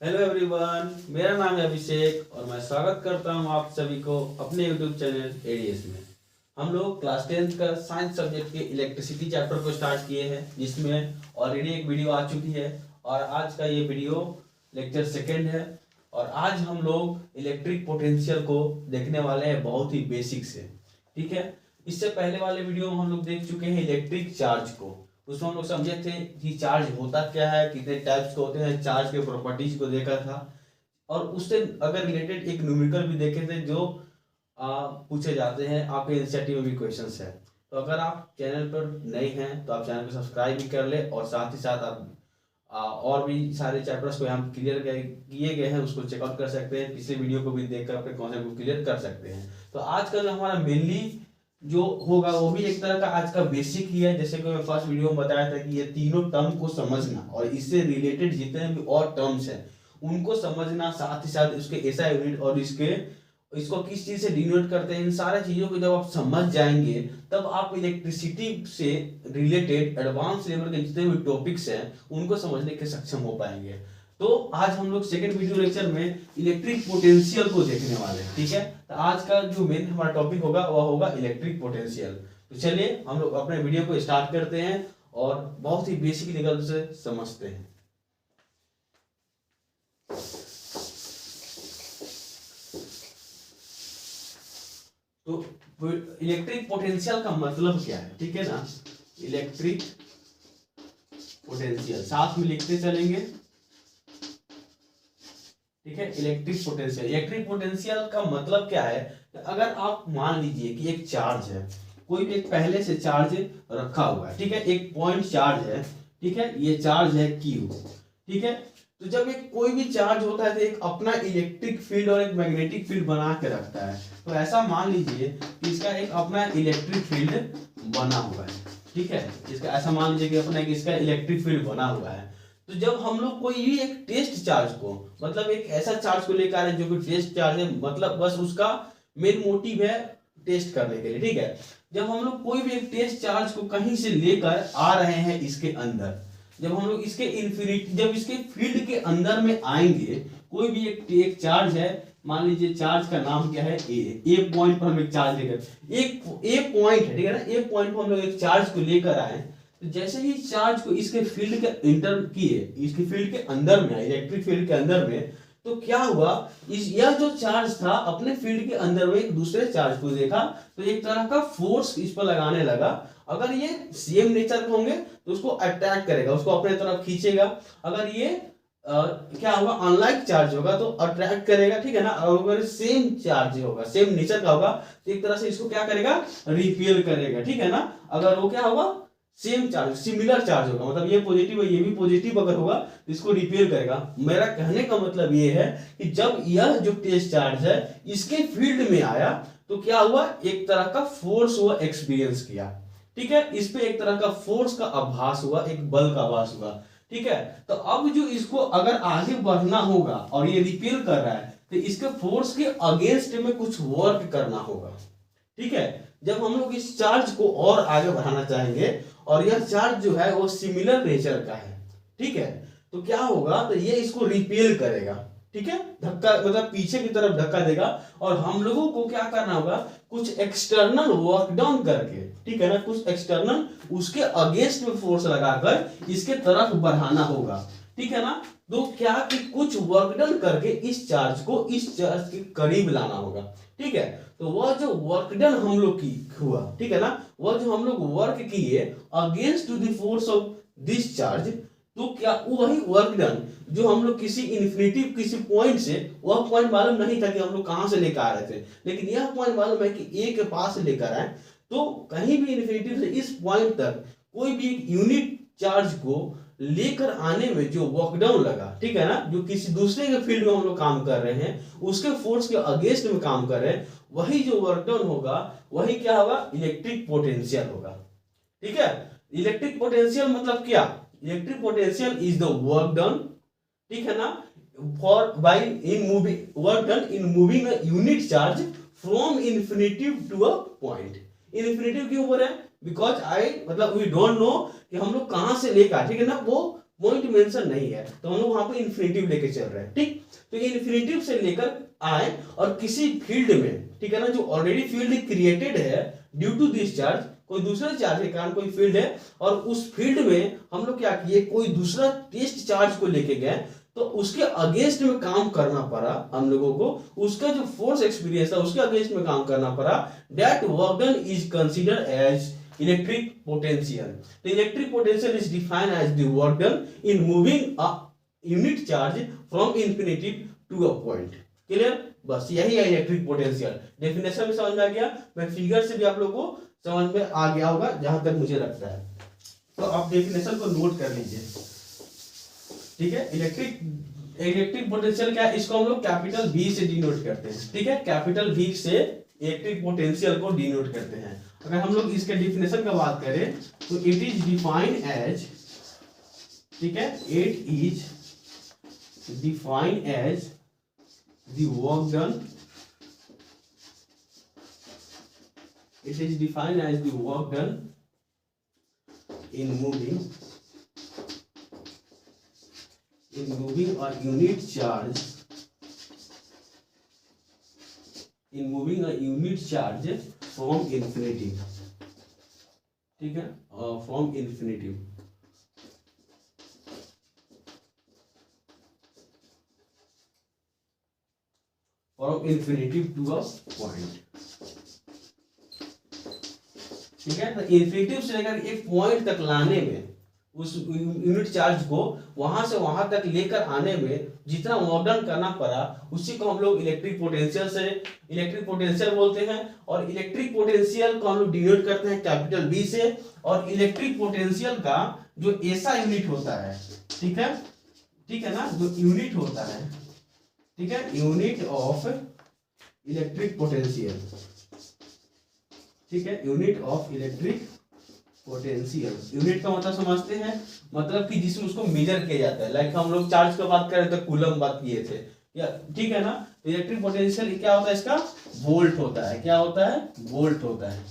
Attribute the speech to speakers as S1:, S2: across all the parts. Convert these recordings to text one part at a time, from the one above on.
S1: Hello everyone, मेरा नाम है अभिषेक और मैं स्वागत करता हूं आप सभी को अपने यूट्यूब चैनल एडीएस में। हम लोग क्लास 10th का साइंस सब्जेक्ट के इलेक्ट्रिसिटी चैप्टर को स्टार्ट किए हैं, जिसमें ऑलरेडी एक वीडियो आ चुकी है और आज का ये वीडियो लेक्चर सेकेंड है। और आज हम लोग इलेक्ट्रिक पोटेंशियल को देखने वाले हैं बहुत ही बेसिक से। ठीक है, इससे पहले वाले वीडियो में हम लोग देख चुके हैं इलेक्ट्रिक चार्ज को। उसमें हम लोग समझे थे कि चार्ज होता क्या है, कितने टाइप्स के होते हैं, चार्ज के प्रॉपर्टीज को देखा था और उससे अगर रिलेटेड एक न्यूमेरिकल भी देखे थे जो पूछे जाते हैं आपके एनसीईआरटी में भी क्वेश्चंस है। तो अगर आप चैनल पर नए हैं तो आप चैनल को सब्सक्राइब भी कर ले और साथ ही साथ आप और भी सारे चैप्टर्स को यहाँ क्लियर किए गए हैं उसको चेकआउट कर सकते हैं। पिछले वीडियो को भी देखकर अपने कॉन्सेप्ट को क्लियर कर सकते हैं। तो आज का जो हमारा मेनली जो होगा वो भी एक तरह का आज का बेसिक ही है। जैसे कि मैं फर्स्ट वीडियो में बताया था कि ये तीनों टर्म को समझना और इससे रिलेटेड जितने भी और टर्म्स हैं उनको समझना, साथ ही साथ उसके एसआई यूनिट और इसको किस चीज से डिनोट करते हैं, इन सारी चीजों को जब आप समझ जाएंगे तब आप इलेक्ट्रिसिटी से रिलेटेड एडवांस लेवल के जितने भी टॉपिक्स हैं उनको समझने के सक्षम हो पाएंगे। तो आज हम लोग सेकंड वीडियो लेक्चर में इलेक्ट्रिक पोटेंशियल को देखने वाले हैं। ठीक है, तो आज का जो मेन हमारा टॉपिक होगा वह होगा इलेक्ट्रिक पोटेंशियल। तो चलिए हम लोग अपने वीडियो को स्टार्ट करते हैं और बहुत ही बेसिक लेवल से समझते हैं। तो इलेक्ट्रिक पोटेंशियल का मतलब क्या है, ठीक है ना। इलेक्ट्रिक पोटेंशियल साथ में लिखते चलेंगे। ठीक है, इलेक्ट्रिक पोटेंशियल का मतलब क्या है। अगर आप मान लीजिए कि एक चार्ज है, कोई भी एक पहले से चार्ज रखा हुआ है, ठीक है, एक पॉइंट चार्ज है, ठीक है, ये चार्ज है Q। ठीक है, तो जब एक कोई भी चार्ज होता है तो एक अपना इलेक्ट्रिक फील्ड और एक मैग्नेटिक फील्ड बना के रखता है। तो ऐसा मान लीजिए कि इसका एक अपना इलेक्ट्रिक फील्ड बना हुआ है। ठीक है, इसका ऐसा मान लीजिए कि अपना इसका इलेक्ट्रिक फील्ड बना हुआ है। तो जब हम लोग कोई भी एक टेस्ट चार्ज को, मतलब एक ऐसा चार्ज को लेकर आ रहे हैं जो कि टेस्ट चार्ज है, मतलब बस उसका मेन मोटिव है टेस्ट करने के लिए। ठीक है, जब हम लोग कोई भी एक टेस्ट चार्ज को कहीं से लेकर आ रहे हैं इसके अंदर, जब हम लोग इसके इन्फिनिटी, जब इसके फील्ड के अंदर में आएंगे, कोई भी एक चार्ज है, मान लीजिए चार्ज का नाम क्या है ए पॉइंट पर हम एक चार्ज लेकर एक पॉइंट है, ठीक है ना, एक पॉइंट पर हम लोग एक चार्ज को लेकर आए। तो जैसे ही चार्ज को इसके फील्ड के इंटर किए, इसके फील्ड के अंदर में, इलेक्ट्रिक फील्ड के अंदर में, तो क्या हुआ, यह जो चार्ज था अपने फील्ड के अंदर में एक दूसरे चार्ज को देखा तो एक तरह का फोर्स इस पर लगाने लगा। अगर ये सेम नेचर के होंगे तो उसको अट्रैक्ट करेगा, उसको अपने तरफ खींचेगा। अगर ये क्या होगा, अनलाइक चार्ज होगा तो अट्रैक्ट करेगा। ठीक है ना, और अगर सेम चार्ज होगा, सेम नेचर का होगा तो एक तरह से इसको क्या करेगा, रिपेल करेगा। ठीक है ना, अगर वो क्या होगा, सेम चार्ज, सिमिलर चार्ज होगा, मतलब ये पॉजिटिव है ये भी पॉजिटिव अगर होगा तो इसको रिपेल करेगा। मेरा कहने का मतलब ये है कि जब यह जो टेस्ट चार्ज है इसके फील्ड में आया तो क्या हुआ, एक तरह का फोर्स हुआ, एक्सपीरियंस किया। ठीक है, इस पे एक तरह का फोर्स का आभास हुआ, एक बल का आभास हुआ। ठीक है, तो अब जो इसको अगर आगे बढ़ना होगा और ये रिपेल कर रहा है तो इसके फोर्स के अगेंस्ट में कुछ वर्क करना होगा। ठीक है, जब हम लोग इस चार्ज को और आगे बढ़ाना चाहेंगे और यह चार्ज जो है वो सिमिलर नेचर का है, ठीक है, तो क्या होगा, तो ये इसको रिपेल करेगा। ठीक है, धक्का, मतलब पीछे की तरफ धक्का देगा और हम लोगों को क्या करना होगा, कुछ एक्सटर्नल वर्क डाउन करके, ठीक है ना, कुछ एक्सटर्नल उसके अगेंस्ट में फोर्स लगाकर इसके तरफ बढ़ाना होगा। ठीक है ना, तो क्या कि कुछ वर्क डन करके इस चार्ज को इस चार्ज के करीब लाना होगा। ठीक है, तो वह जो वर्क डन हम लोग की हुआ, ठीक है ना, वह जो हम लोग वर्क किए against to the force of this charge, तो क्या वही वर्क डन जो हम लोग किसी इन्फिनिटी, किसी पॉइंट से, वह पॉइंट मालूम नहीं था कि हम लोग कहां से लेकर आ रहे थे, लेकिन यह पॉइंट मालूम है कि ए के पास से लेकर आए, तो कहीं भी इन्फिनिटी से इस पॉइंट तक कोई भी एक यूनिट चार्ज को लेकर आने में जो वर्क डाउन लगा, ठीक है ना, जो किसी दूसरे के फील्ड में हम लोग काम कर रहे हैं उसके फोर्स के अगेंस्ट में काम कर रहे हैं, वही जो वर्क डाउन होगा वही क्या होगा, इलेक्ट्रिक पोटेंशियल होगा। ठीक है, इलेक्ट्रिक पोटेंशियल मतलब क्या, electric potential is the work done, ठीक है ना, for by in moving, work done in moving a unit charge from infinitive to a point. Infinitive क्यों बोल रहे हैं, बिकॉज मतलब वी डोंट नो कि हम लोग कहां से लेकर, ठीक है ना, वो पॉइंट मेंशन नहीं है, तो हम लोग वहां पे इन्फिनिटिव लेके चल रहे हैं। ठीक, तो इन्फिनिटिव से लेकर आए और किसी फील्ड में, ठीक है ना, जो ऑलरेडी फील्ड क्रिएटेड है ड्यू टू दिस चार्ज, कोई दूसरा चार्ज के कारण कोई फील्ड है, और उस फील्ड में हम लोग क्या किए, कोई दूसरा टेस्ट चार्ज को लेके गए, तो उसके अगेंस्ट में काम करना पड़ा हम लोगों को, उसका जो फोर्स एक्सपीरियंस था उसके अगेंस्ट में काम करना पड़ा। That work done is considered as electric potential. तो electric potential is defined as the work done in moving a unit charge from infinity to a point. Clear, बस यही है इलेक्ट्रिक पोटेंशियल। डेफिनेशन में समझ में आ गया, मैं फिगर से भी आप लोगों को समझ में आ गया होगा जहां तक मुझे लगता है। तो आप डेफिनेशन को नोट कर लीजिए, ठीक है। इलेक्ट्रिक पोटेंशियल क्या है, इसको हम लोग कैपिटल V से डिनोट करते हैं, ठीक है। कैपिटल V से इलेक्ट्रिक पोटेंशियल को डिनोट करते हैं। अगर हम लोग इसके डिफिनेशन का बात करें तो इट इज डिफाइंड एज, ठीक है, it is defined as the work done, it is defined as the work done in moving a unit charge, in moving a unit charge from infinity, ठीक है, from infinity, from infinity to a point, ठीक है। तो infinitive से लेकर एक point तक लाने में, उस यूनिट चार्ज को वहां से वहां तक लेकर आने में जितना मॉडर्न करना पड़ा, उसी को हम लोग इलेक्ट्रिक पोटेंशियल बोलते हैं। और इलेक्ट्रिक पोटेंशियल को हम लोग डिनोट करते हैं कैपिटल बी से। और इलेक्ट्रिक पोटेंशियल का जो ऐसा यूनिट होता है, ठीक है, ठीक है ना, जो यूनिट होता है, ठीक है, यूनिट ऑफ इलेक्ट्रिक पोटेंशियल, ठीक है, unit of electric potential. Unit का मतलब समझते हैं, मतलब कि जिसमें उसको मेजर किया जाता है। लाइक हम लोग चार्ज की बात करें तो कूलम बात किए थे, या ठीक है ना। इलेक्ट्रिक पोटेंशियल क्या होता है, इसका वोल्ट होता है। क्या होता है, वोल्ट होता है,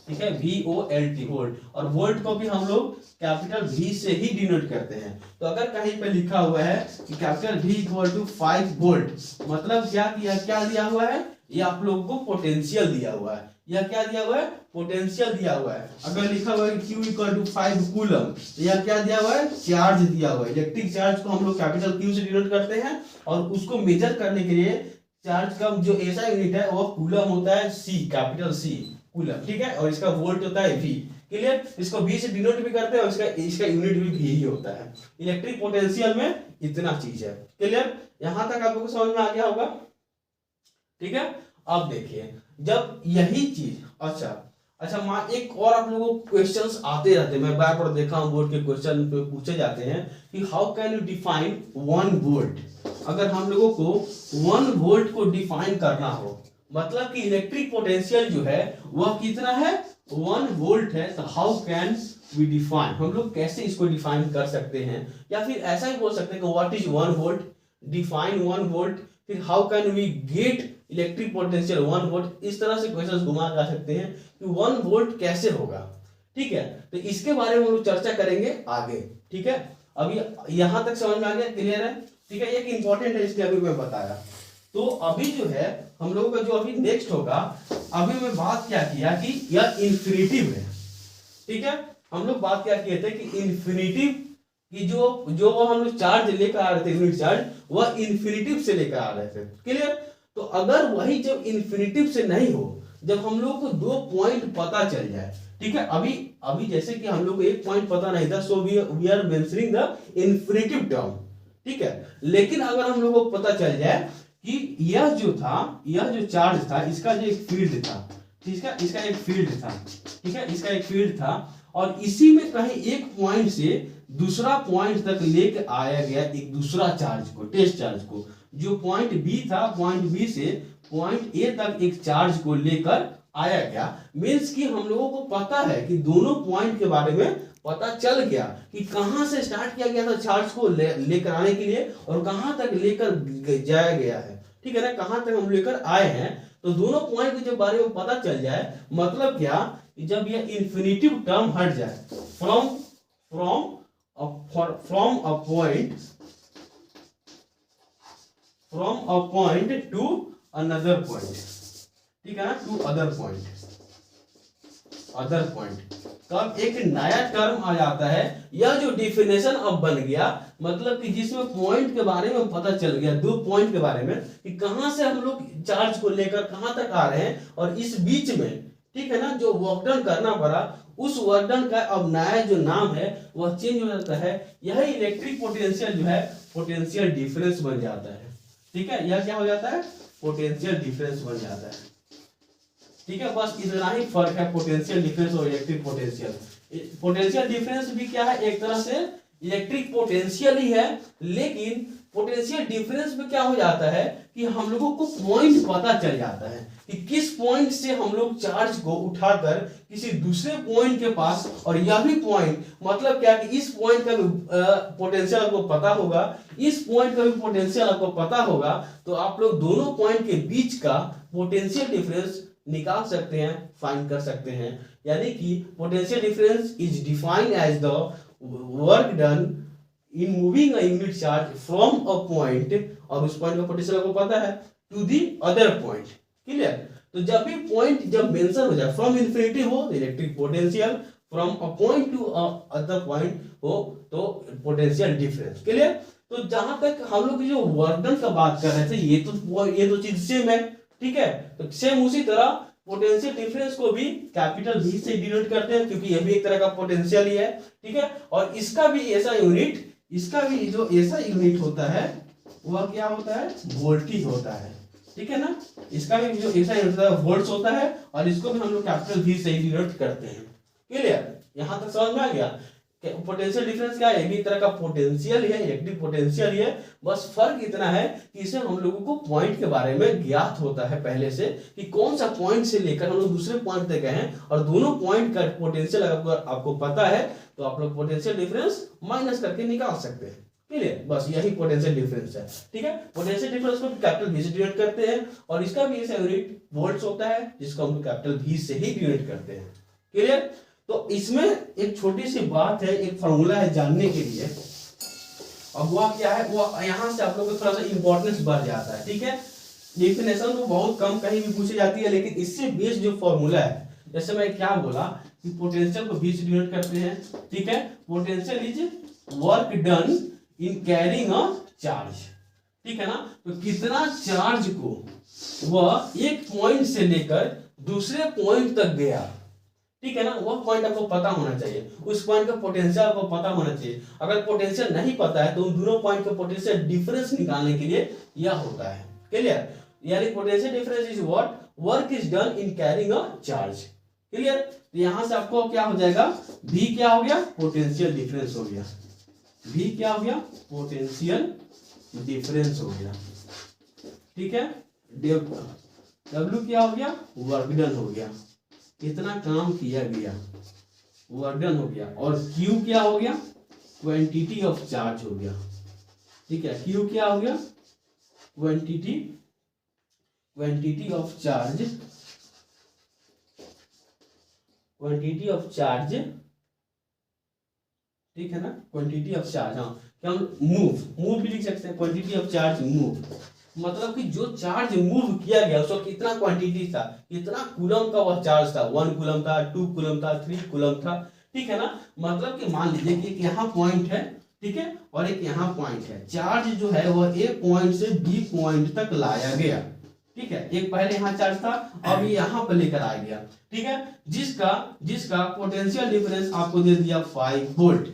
S1: ठीक है, VOLT, वोल्ट। और वोल्ट को भी हम लोग कैपिटल V से ही डिनोट करते हैं। तो अगर कहीं पे लिखा हुआ है कि capital V equal to 5 volt, मतलब क्या दिया हुआ है, ये आप लोगों को पोटेंशियल दिया हुआ है। यह क्या दिया हुआ है, पोटेंशियल दिया हुआ है। अगर लिखा हुआ है Q इक्वल टू 5 कूलम, तो यह क्या दिया हुआ है, चार्ज दिया हुआ है। इलेक्ट्रिक चार्ज को हम लोग कैपिटल Q से डिनोट करते हैं, और उसको मेजर करने के लिए चार्ज का जो ऐसा यूनिट है वो कूलम होता है, C, कैपिटल C, कूलम, ठीक है। और इसका वोल्ट होता है V। क्लियर, इसको V से डिनोट भी करते हैं, और इसका यूनिट भी V ही होता है। इलेक्ट्रिक पोटेंशियल में इतना चीज है। क्लियर, यहां तक आप लोगों को समझ में आ गया होगा, ठीक है। अब देखिए, जब यही चीज, अच्छा एक और आप लोगों को क्वेश्चंस आते रहते हैं, मैं बार बार देखा हूं बोर्ड के क्वेश्चन पे पूछे जाते हैं कि how can you define 1 volt. अगर हम लोगों को 1 वोल्ट को डिफाइन करना हो, मतलब कि इलेक्ट्रिक पोटेंशियल जो है वह कितना है, 1 वोल्ट है, तो हाउ कैन वी डिफाइन, हम लोग कैसे इसको डिफाइन कर सकते हैं। या फिर ऐसा ही बोल सकते हैं कि what is 1 volt, define 1 volt, फिर how can we get electric potential 1 volt. इस तरह से क्वेश्चंस घुमा जा सकते हैं कि 1 वोल्ट कैसे होगा, ठीक है। तो इसके बारे में हम लोग चर्चा करेंगे आगे, ठीक है। अभी यहां तक समझ में आ गया, क्लियर है, ठीक है। एक इंपॉर्टेंट है, इसलिए अभी मैं बताया। तो अभी जो है हम लोगों का जो अभी नेक्स्ट होगा, अभी मैं बात क्या किया कि यह इन्फिनिटिव है, ठीक है। हम लोग बात क्या किए थे कि इन्फिनिटिव कि जो हम लोग चार्ज लेकर आ रहे थे, यूनिट चार्ज, वह इन्फिनिटिव से लेकर आ रहे थे। क्लियर, तो अगर वही जब इन्फिनिटिव से नहीं हो, जब हम लोग को 2 पॉइंट पता चल जाए, ठीक है। अभी जैसे कि हम लोग को 1 पॉइंट पता नहीं था, so we are mentioning the infinitive term, ठीक है। लेकिन अगर हम लोग को पता चल जाए कि यह जो चार्ज था, इसका जो एक फील्ड था, ठीक है, इसका एक फील्ड था, ठीक है, इसका एक फील्ड था, और इसी में कहीं एक पॉइंट से दूसरा पॉइंट तक लेकर आया गया एक दूसरा चार्ज को, टेस्ट चार्ज को। जो पॉइंट बी था, पॉइंट बी से पॉइंट ए तक एक चार्ज को लेकर आया गया। मींस कि हम लोगों को पता है कि दोनों पॉइंट के बारे में पता चल गया कि कहां से स्टार्ट किया गया था चार्ज को लेकर आने के लिए, और कहां तक लेकर जाया गया है, ठीक है ना, कहां तक हम लेकर आए हैं। तो दोनों पॉइंट के बारे में पता चल जाए, मतलब क्या, जब यह इन्फिनिटिव टर्म हट जाए, from from a point to another point, ठीक है ना, टू अदर पॉइंट। कब एक नया टर्म आ जाता है, यह जो डिफिनेशन अब बन गया, मतलब कि जिसमें पॉइंट के बारे में पता चल गया, दो पॉइंट के बारे में कि कहां से हम लोग चार्ज को लेकर कहां तक आ रहे हैं, और इस बीच में, ठीक है ना, जो वर्क डन करना पड़ा, उस वर्क डन का अब नया जो नाम है वह चेंज हो जाता है। यह इलेक्ट्रिक पोटेंशियल जो है पोटेंशियल डिफरेंस बन जाता है, ठीक है। यह क्या हो जाता है, पोटेंशियल डिफरेंस बन जाता है, ठीक है। बस इतना ही फर्क है पोटेंशियल डिफरेंस और इलेक्ट्रिक पोटेंशियल। पोटेंशियल डिफरेंस भी क्या है, एक तरह से इलेक्ट्रिक पोटेंशियल ही है, लेकिन पोटेंशियल डिफरेंस में क्या हो जाता है कि हम लोगों को पॉइंट पता चल जाता है कि किस पॉइंट से हम लोग चार्ज को उठाकर किसी दूसरे पॉइंट के पास, और यह भी पॉइंट मतलब क्या कि इस पॉइंट का भी पोटेंशियल आपको पता होगा, इस पॉइंट का भी पोटेंशियल आपको पता होगा, तो आप लोग दोनों पॉइंट के बीच का पोटेंशियल डिफरेंस निकाल सकते हैं, फाइंड कर सकते हैं। यानी कि potential difference is defined as the work done in moving a unit charge from a point, और उस पॉइंट का पोटेंशियल आपको पता है, to the other point. Clear. तो जब भी पॉइंट जब मेंशन हो जाए, फ्रॉम इन्फिनिटी हो electric potential, from a point to other point हो तो पोटेंशियल डिफरेंस। क्लियर। तो जहां तक हम लोग जो वर्क डन का बात कर रहे थे, ये तो चीज सेम है, ठीक है। तो सेम उसी तरह पोटेंशियल डिफरेंस को भी कैपिटल V से डिनोट करते हैं, क्योंकि यह भी एक तरह का पोटेंशियल ही है, ठीक है। और इसका भी ऐसा यूनिट, इसका भी जो ऐसा यूनिट होता है वह क्या होता है, वोल्ट ही होता है, ठीक है ना। इसका भी जो ऐसा यूनिट होता है वोल्ट्स होता है, और इसको भी हम लोग कैपिटल V से ही डिनोट करते हैं। क्लियर। यहां तक समझ में आ गया। पोटेंशियल डिफरेंस क्या है, एक तरह का पोटेंशियल है, इलेक्ट्रिक पोटेंशियल है। बस फर्क इतना है कि इसमें हम लोगों को पॉइंट के बारे में ज्ञात होता है पहले से, कि कौन सा पॉइंट से लेकर हम लोग दूसरे पॉइंट तक गए हैं, और दोनों पॉइंट का पोटेंशियल अगर आपको पता है तो आप लोग पोटेंशियल डिफरेंस माइनस करके निकाल सकते हैं। क्लियर। बस यही पोटेंशियल डिफरेंस है, ठीक है। पोटेंशियल डिफरेंस को कैपिटल V से डिनोट करते हैं, और इसका भी ऐसा यूनिट वोल्ट्स होता है, जिसको हम कैपिटल V से ही डिनोट करते हैं। क्लियर। तो इसमें एक छोटी सी बात है, एक फॉर्मूला है जानने के लिए। अब वो क्या है, वो यहां से आप लोग को थोड़ा सा इंपॉर्टेंस बढ़ जाता है, ठीक है। डेफिनेशन तो बहुत कम कहीं भी पूछी जाती है, लेकिन इससे बेस्ड जो फॉर्मूला है, जैसे मैं क्या बोला कि पोटेंशियल को V से डिनोट करते हैं, ठीक है। Potential is work done in carrying a charge, ठीक है ना। तो कितना चार्ज को वह एक पॉइंट से लेकर दूसरे पॉइंट तक गया, ठीक है ना, वह पॉइंट आपको पता होना चाहिए, उस पॉइंट का पोटेंशियल आपको पता होना चाहिए। अगर पोटेंशियल नहीं पता है तो उन दोनों पॉइंट का पोटेंशियल डिफरेंस निकालने के लिए यह होता है। क्लियर। यानी potential difference is what work is done in carrying a charge. Clear. तो यहां से आपको क्या हो जाएगा, V क्या हो गया, पोटेंशियल डिफरेंस हो गया, V क्या हो गया, पोटेंशियल डिफरेंस हो गया, ठीक है। W क्या हो गया, वर्क डन हो गया, कितना काम किया गया, वर्क डन हो गया। और Q क्या हो गया, क्वांटिटी ऑफ चार्ज हो गया, ठीक है। Q क्या हो गया, quantity of charge, quantity of charge, ठीक है ना, क्वांटिटी ऑफ चार्ज। हाँ, क्या हम मूव भी लिख सकते हैं, क्वांटिटी ऑफ चार्ज मूव, मतलब कि जो चार्ज मूव किया गया उसका कितना क्वांटिटी था, कितना कूलम का वह चार्ज था, 1 कूलम था, 2 कूलम था, 3 कूलम था, ठीक है ना। मतलब कि मान लीजिए कि एक यहाँ पॉइंट है, ठीक है, और एक यहाँ पॉइंट है, चार्ज जो है वह A पॉइंट से B पॉइंट तक लाया गया, ठीक है। एक पहले यहाँ चार्ज था, अब ये यहाँ पर लेकर आ गया, ठीक है। जिसका पोटेंशियल डिफरेंस आपको दे दिया 5 वोल्ट,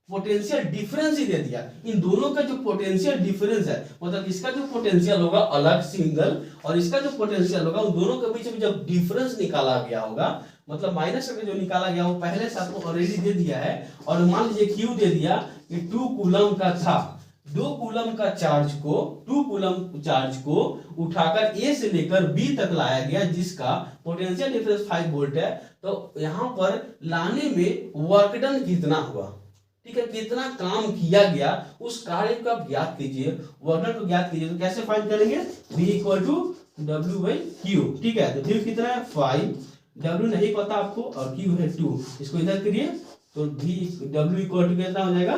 S1: पोटेंशियल डिफरेंस ही दे दिया। इन दोनों का जो पोटेंशियल डिफरेंस है, मतलब इसका जो पोटेंशियल होगा अलग सिंगल, और इसका जो पोटेंशियल होगा, उन दोनों के बीच में जब डिफरेंस निकाला गया होगा, मतलब माइनस करके जो निकाला गया वो पहले से आपको ऑलरेडी दे दिया है। और मान लीजिए Q दे दिया कि 2 कूलम का था, 2 कूलम का चार्ज को, 2 कूलम चार्ज को उठाकर A से लेकर B तक लाया गया, जिसका पोटेंशियल डिफरेंस 5 वोल्ट है। तो यहाँ पर लाने में वर्क डन कितना हुआ, ठीक है, कितना काम किया गया, उस कार्य को आप ज्ञात कीजिए, वर्क डन को ज्ञात कीजिए। तो कैसे फाइंड करेंगे, V इक्वल टू W/Q, ठीक है। तो V कितना है 5, W नहीं पता आपको, और Q है 2, इसको इधर करिए तो W इक्वल टू कितना हो जाएगा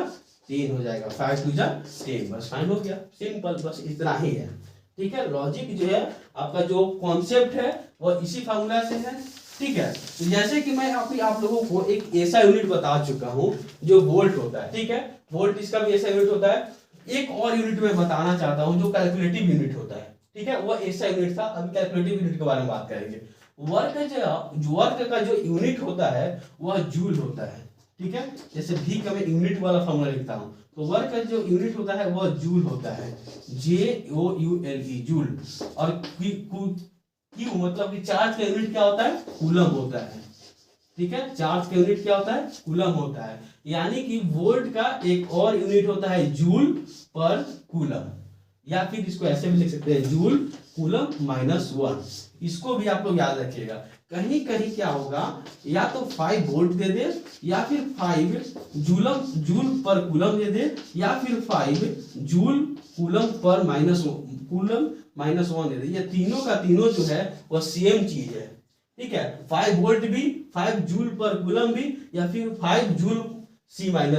S1: 10 हो जाएगा, 5 टू 10, बस फाइन हो गया, सिंपल, बस इतना ही है। ठीक है, लॉजिक जो है आपका जो कॉन्सेप्ट है वो इसी फार्मूला से है। ठीक है, तो जैसे कि मैं अभी आप लोगों को एक ऐसा यूनिट बता चुका हूं जो वोल्ट होता है। ठीक है, वोल्ट इसका भी ऐसा यूनिट होता है। एक और यूनिट मैं बताना चाहता हूं जो कैलकुलेटिव यूनिट होता है। ठीक है, वो ऐसा यूनिट था, अभी कैलकुलेटिव यूनिट के बारे में बात करेंगे। वर्क का जो यूनिट होता है वह जूल होता है। ठीक है, जैसे भी का मैं यूनिट वाला फॉर्मूला लिखता हूं, तो वर्क का जो यूनिट होता है वह जूल होता है, JOULE, जूल। और क्यू मतलब कि चार्ज का यूनिट क्या होता है, कूलम होता है। ठीक है, चार्ज का यूनिट क्या होता है, कूलम होता है। यानी कि वोल्ट का एक और यूनिट होता है जूल पर कूलम, या फिर इसको ऐसे भी लिख सकते हैं जूल कूलम -1। इसको भी आप लोग याद रखिएगा। कहीं कहीं क्या होगा, या तो 5 वोल्ट दे दे, या फिर 5 जूल पर कूलम दे दे, या फिर 5 जूल कूलम पर -1 दे दे। ये तीनों का तीनों जो है वो सेम चीज है। ठीक है, 5 वोल्ट भी, 5 जूल पर कूलम भी, या फिर 5 जूल C-1,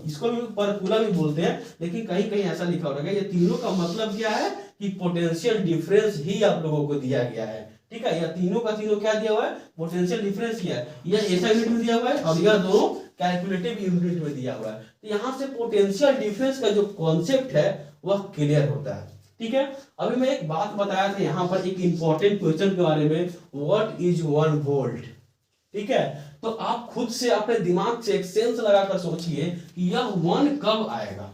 S1: इसको भी पर कूलम भी बोलते हैं, लेकिन कहीं कहीं ऐसा लिखा होगा। ये तीनों का मतलब क्या है कि पोटेंशियल डिफरेंस ही आप लोगों को दिया गया है। ठीक है, यह तीनों का तीनों क्या दिया हुआ है, पोटेंशियल डिफरेंस ही है। यह ऐसा यूनिट में दिया हुआ है और यह दोनों कैलकुलेटिव यूनिट में दिया हुआ है। तो यहाँ से पोटेंशियल डिफरेंस का जो कॉन्सेप्ट है वह क्लियर होता है। ठीक है, अभी मैं एक बात बताया था यहाँ पर एक इंपॉर्टेंट क्वेश्चन के बारे में, व्हाट इज 1 वोल्ट। ठीक है, तो आप खुद से अपने दिमाग से एक सेंस लगाकर सोचिए कि यह 1 कब आएगा,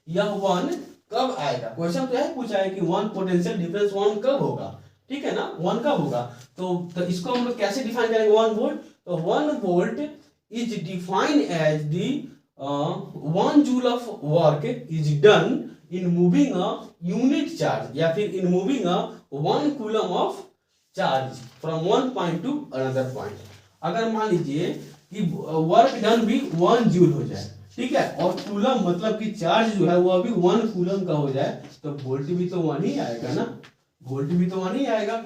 S1: यह 1 कब आएगा। क्वेश्चन तो यही पूछा है कि 1 पोटेंशियल डिफरेंस 1 कब होगा। ठीक है ना, 1 कब होगा, तो इसको हम लोग कैसे डिफाइन करेंगे 1 वोल्ट। तो 1 volt is defined as the 1 joule of work is done in moving a unit charge, या फिर in moving a 1 coulomb of charge from 1 point to another point. अगर मान लीजिए कि वर्क डन भी 1 जूल हो जाए, ठीक है, और कूलम मतलब कि चार्ज जो है वो भी 1 कूलम का हो जाए, तो वोल्ट भी तो 1 ही आएगा ना, वोल्ट भी तो 1 ही आएगा,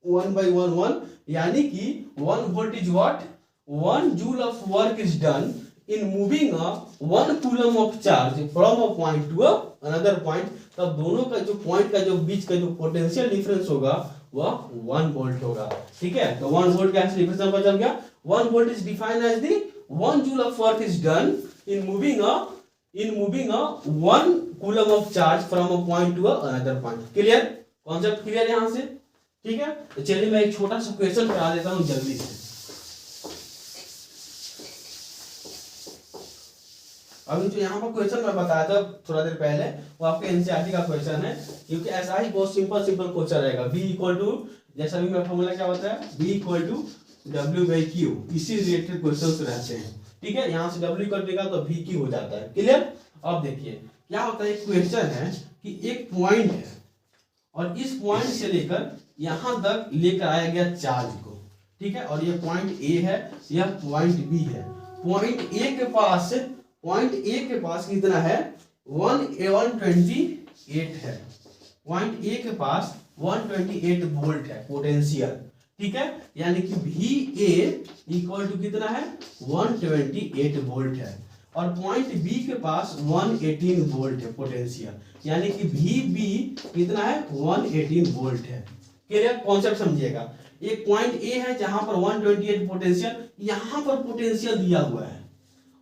S1: 1/1 यानी कि 1 volt is what, 1 joule of work is done in moving a 1 coulomb of charge from a point to another point. तब दोनों का जो पॉइंट का जो बीच का जो पोटेंशियल डिफरेंस होगा वह 1 वोल्ट होगा। ठीक है, तो 1 वोल्ट का डिफरेंस पता चल गया। 1 volt is defined as the 1 joule of work is done in moving a 1 coulomb of charge from a point to another point. Clear, concept clear यहां से। ठीक है, तो चलिए मैं एक छोटा सा क्वेश्चन करा देता हूं जल्दी से। अभी जो यहाँ पर क्वेश्चन मैं बताया था थोड़ा देर पहले, वो आपके एनसीईआरटी का क्वेश्चन है, क्योंकि ऐसा ही बहुत सिंपल क्वेश्चन रहेगा। V इक्वल टू, जैसा भी मेरा फॉर्मूला क्या होता है, V इक्वल टू W/Q, इसी रिलेटेड क्वेश्चन रहते हैं। ठीक है, यहाँ से W कर देगा तो VQ हो जाता है। क्लियर, अब देखिए क्या होता है, एक क्वेश्चन है कि एक पॉइंट है और इस पॉइंट से लेकर यहाँ तक लेकर आया गया चार्ज को। ठीक है, और ये पॉइंट A है, यह पॉइंट B है। पॉइंट A के पास कितना है, 128 है। पॉइंट A के पास 128 वोल्ट है पोटेंशियल। ठीक है, यानी कि VA इक्वल टू कितना है, 128 वोल्ट है। और पॉइंट B के पास 118 वोल्ट है पोटेंशियल, यानी कि VB कितना है, 118 वोल्ट है। क्लियर, कॉन्सेप्ट समझिएगा। एक पॉइंट A है जहां पर 128 पोटेंशियल, यहां पर पोटेंशियल दिया हुआ है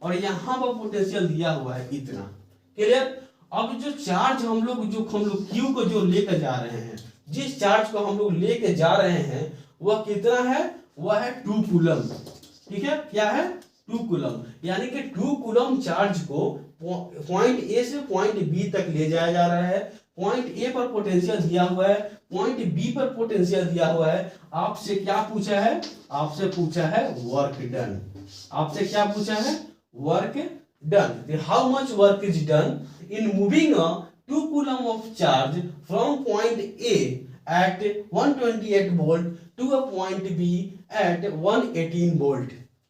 S1: और यहां पर पोटेंशियल दिया हुआ है इतना। क्लियर, अब जो चार्ज हम लोग Q को जो लेकर जा रहे हैं, जिस चार्ज को हम लोग लेके जा रहे हैं वह कितना है, वह है 2 कूलम। ठीक है, क्या है, 2 कूलम, यानी कि 2 कूलम चार्ज को पॉइंट A से पॉइंट B तक ले जाया जा रहा है। पॉइंट A पर पोटेंशियल दिया हुआ है, पॉइंट B पर पोटेंशियल दिया हुआ है। आपसे क्या पूछा है, आपसे पूछा है वर्क डन। आपसे क्या पूछा है, work done. How much work is done in moving a 2 coulomb of charge from point A at 128 volt to a point B at 118 volt.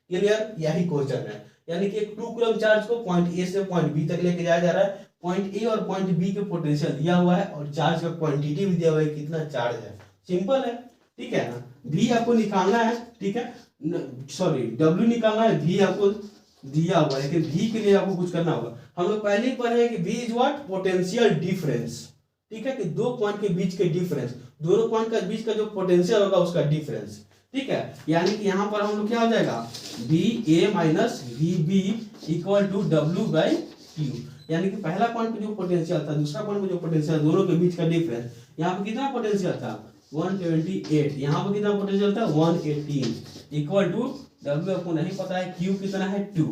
S1: Clear, यही क्वेश्चन है। यानी कि एक 2 कूलम चार्ज को पॉइंट A से पॉइंट B तक लेके जाया जा रहा है। पॉइंट A और पॉइंट B के पोटेंशियल दिया हुआ है और चार्ज का क्वांटिटी भी दिया हुआ है, कितना चार्ज है। सिंपल है, ठीक है ना। V आपको निकालना है, ठीक है, सॉरी W निकालना है, V आपको दिया हुआ है, लेकिन V के लिए आपको कुछ करना होगा। हम लोग पहले ही पढ़े हैं कि V is what, potential difference, ठीक है, कि दो पॉइंट के बीच के डिफरेंस, दोनों पॉइंट के बीच का जो पोटेंशियल होगा उसका डिफरेंस, ठीक है। यानी कि यहाँ पर हम लोग क्या हो जाएगा, VA minus VB equal to W/Q, यानी कि पहला पॉइंट पे जो पोटेंशियल था, दूसरा पॉइंट पे जो पोटेंशियल, दोनों के बीच का डिफरेंस। यहाँ पे कितना पोटेंशियल था 128, यहाँ पे कितना पोटेंशियल था 118 इक्वल टू W आपको नहीं पता है, Q कितना है 2,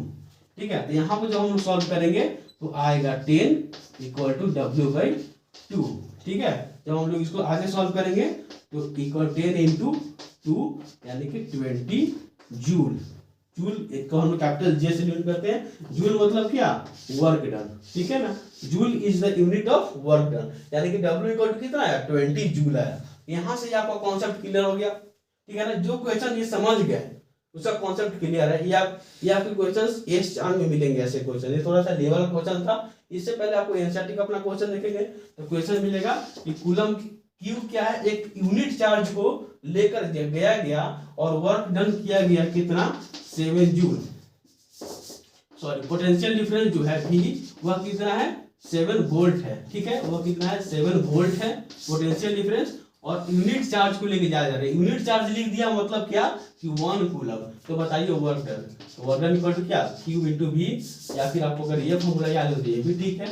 S1: ठीक है। तो यहाँ पे जब हम लोग सॉल्व करेंगे तो आएगा 10 इक्वल टू W/2, ठीक है। जब हम लोग इसको आगे सॉल्व करेंगे तो इक्वल 10 इंटू 2 यानी कि 20 जूल। जूल एक को हम लोग कैपिटल जे से डिनोट करते हैं। जूल मतलब क्या, वर्क डन, ठीक है ना। Joule is the unit of work done, यानी कि W इक्वल टू कितना आया 20 जूल आया। यहाँ से आपका कॉन्सेप्ट क्लियर हो गया, ठीक है ना। जो क्वेश्चन ये समझ गए उसका कॉन्सेप्ट क्लियर है। ये आपके क्वेश्चंस एस चांद में मिलेंगे ऐसे क्वेश्चन। ये थोड़ा सा लेवल क्वेश्चन था, इससे पहले आपको एनसीईआरटी का अपना क्वेश्चन देखेंगे तो क्वेश्चन मिलेगा कि कूलम क्यू क्या है, एक यूनिट चार्ज को लेकर गया और वर्क डन किया गया कितना 7 जूल। सॉरी, पोटेंशियल डिफरेंस जो है V वह कितना है 7 वोल्ट है, ठीक है। वह कितना है 7 वोल्ट है पोटेंशियल डिफरेंस, और यूनिट चार्ज को लेके जाया जा रहा है। यूनिट चार्ज लिख दिया मतलब क्या कि 1 कूलम। तो बताइए वर्क डन, तो वर्क डन इक्वल टू क्या Q इंटू V, या फिर आपको अगर ये फॉर्मूला याद हो तो ये भी ठीक है,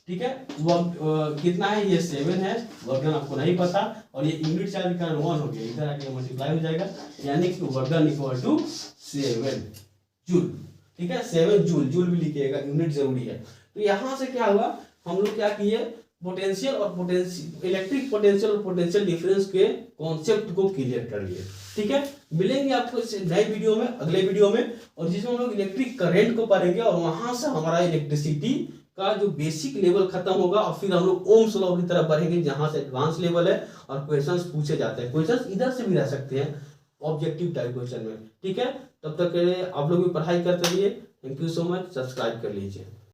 S1: ठीक है। वर्क कितना है, ये 7 है, वर्क डन आपको नहीं पता, और ये यूनिट चार्ज का 1 हो गया, इधर आके मल्टीप्लाई हो जाएगा, यानी कि work done equal to 7 joule, ठीक है। 7 जूल, जूल भी लिखिएगा, यूनिट जरूरी है। तो यहाँ से क्या हुआ, हम लोग क्या किए, पोटेंशियल और इलेक्ट्रिक पोटेंशियल और पोटेंशियल डिफरेंस के कॉन्सेप्ट को क्लियर कर लिए, ठीक है। मिलेंगे आपको इस नए वीडियो में, अगले वीडियो में, और जिसमें हम लोग इलेक्ट्रिक करंट को पढ़ेंगे, और वहां से हमारा इलेक्ट्रिसिटी का जो बेसिक लेवल खत्म होगा, और फिर हम लोग ओम्स लॉ की तरफ बढ़ेंगे जहां से एडवांस लेवल है और क्वेश्चंस पूछे जाते हैं। क्वेश्चंस इधर से भी रह सकते हैं ऑब्जेक्टिव टाइप क्वेश्चन में, ठीक है। तब तक आप लोग भी पढ़ाई करते रहिए। Thank you so much, subscribe कर लीजिए।